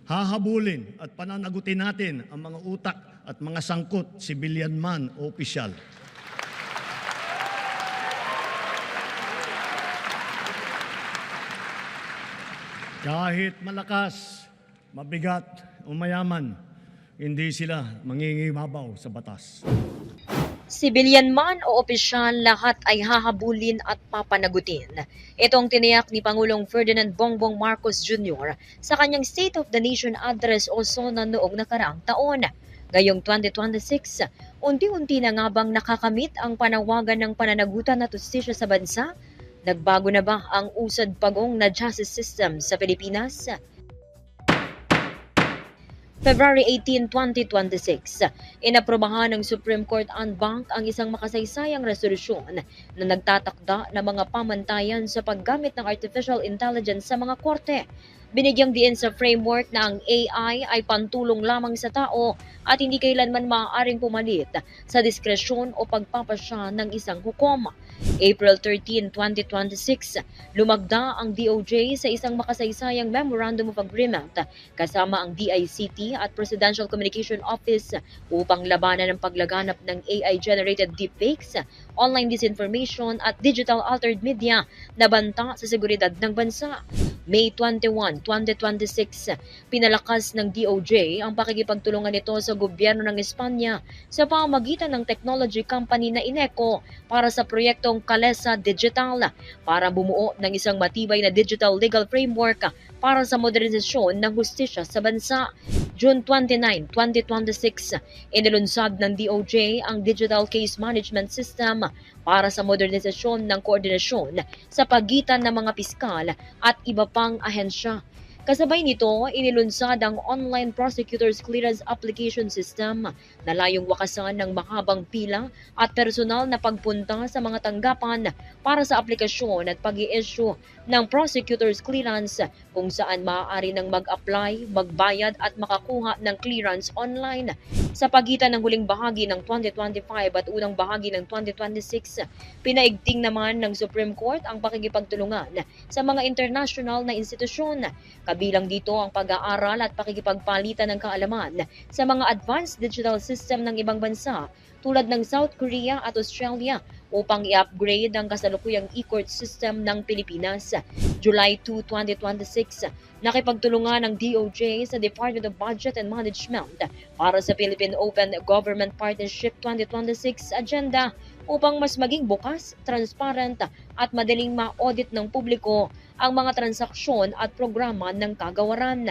hahabulin at pananagutin natin ang mga utak at mga sangkot, civilian man o opisyal. Kahit malakas, mabigat o mayaman, hindi sila mangingibabaw sa batas. Sibilyan man o opisyal, lahat ay hahabulin at papanagutin. Itong tiniyak ni Pangulong Ferdinand Bongbong Marcos Jr. sa kanyang State of the Nation Address o SONA noong nakaraang taon. Ngayong 2026, unti-unti na nga bang nakakamit ang panawagan ng pananagutan at justisya sa bansa? Nagbago na ba ang usad pagong na justice system sa Pilipinas? February 18, 2026, inaprobahan ng Supreme Court en banc ang isang makasaysayang resolusyon na nagtatakda ng mga pamantayan sa paggamit ng artificial intelligence sa mga korte. Binigyang diin sa framework na ang AI ay pantulong lamang sa tao at hindi kailanman maaaring pumalit sa diskresyon o pagpapasya ng isang hukom. April 13, 2026, lumagda ang DOJ sa isang makasaysayang Memorandum of Agreement kasama ang DICT at Presidential Communication Office upang labanan ang paglaganap ng AI-generated deepfakes, online disinformation at digital altered media na banta sa seguridad ng bansa. May 21, 2026, pinalakas ng DOJ ang pakikipagtulungan nito sa gobyerno ng Espanya sa pamamagitan ng technology company na Ineco para sa proyektong Kalesa Digital para bumuo ng isang matibay na digital legal framework para sa modernisasyon ng hustisya sa bansa. June 29, 2026, inilunsad ng DOJ ang Digital Case Management System para sa modernisasyon ng koordinasyon sa pagitan ng mga piskal at iba pang ahensya. Kasabay nito, inilunsad ang Online Prosecutors Clearance Application System na layong wakasan ng mahabang pila at personal na pagpunta sa mga tanggapan para sa aplikasyon at pag-i-issue ng Prosecutors Clearance kung saan maaari nang mag-apply, magbayad at makakuha ng clearance online. Sa pagitan ng huling bahagi ng 2025 at unang bahagi ng 2026, pinaigting naman ng Supreme Court ang pakikipagtulungan sa mga international na institusyon. Kabilang dito ang pag-aaral at pakikipagpalitan ng kaalaman sa mga advanced digital system ng ibang bansa tulad ng South Korea at Australia upang i-upgrade ang kasalukuyang e-court system ng Pilipinas. July 2, 2026, nakipagtulungan ng DOJ sa Department of Budget and Management para sa Philippine Open Government Partnership 2026 agenda upang mas maging bukas, transparent at madaling ma-audit ng publiko ang mga transaksyon at programa ng kagawaran.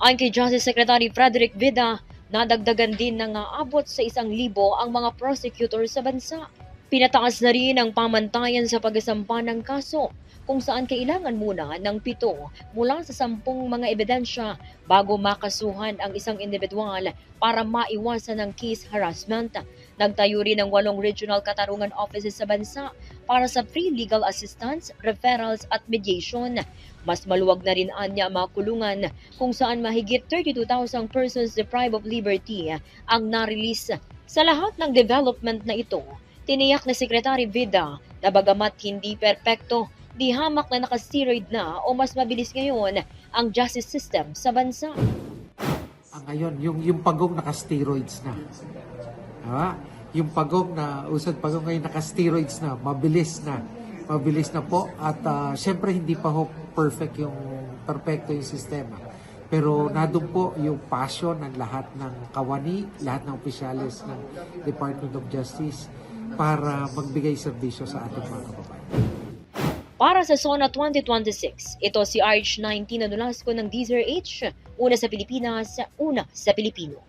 Ayon kay Justice Secretary Frederick Vida, nadagdagan din ng aabot sa 1,000 ang mga prosecutor sa bansa. Pinataas na rin ang pamantayan sa pagsasampa ng kaso kung saan kailangan muna ng 7 mula sa 10 mga ebidensya bago makasuhan ang isang individual para maiwasan ang case harassment. Nagtayo rin ng 8 regional katarungan offices sa bansa para sa free legal assistance, referrals at mediation. Mas maluwag na rin anya mga kulungan kung saan mahigit 32,000 persons deprived of liberty ang na-release. Sa lahat ng development na ito, tiniyak na Secretary Vida na bagamat hindi perpekto, di hamak na naka-steroid na o mas mabilis ngayon ang justice system sa bansa. Ngayon, yung pagong naka-steroids na. Diba? Yung pagong na, usad pagong ngayon naka-steroids na, mabilis na. Mabilis na po at syempre hindi pa ho perfecto yung sistema. Pero nandun po yung passion ng lahat ng kawani, lahat ng opisyalis ng Department of Justice para magbigay serbisyo sa ating mga kababayan. Para sa SONA 2026, ito si RH19 na Nolasco ng DZRH, una sa Pilipinas, una sa Pilipino.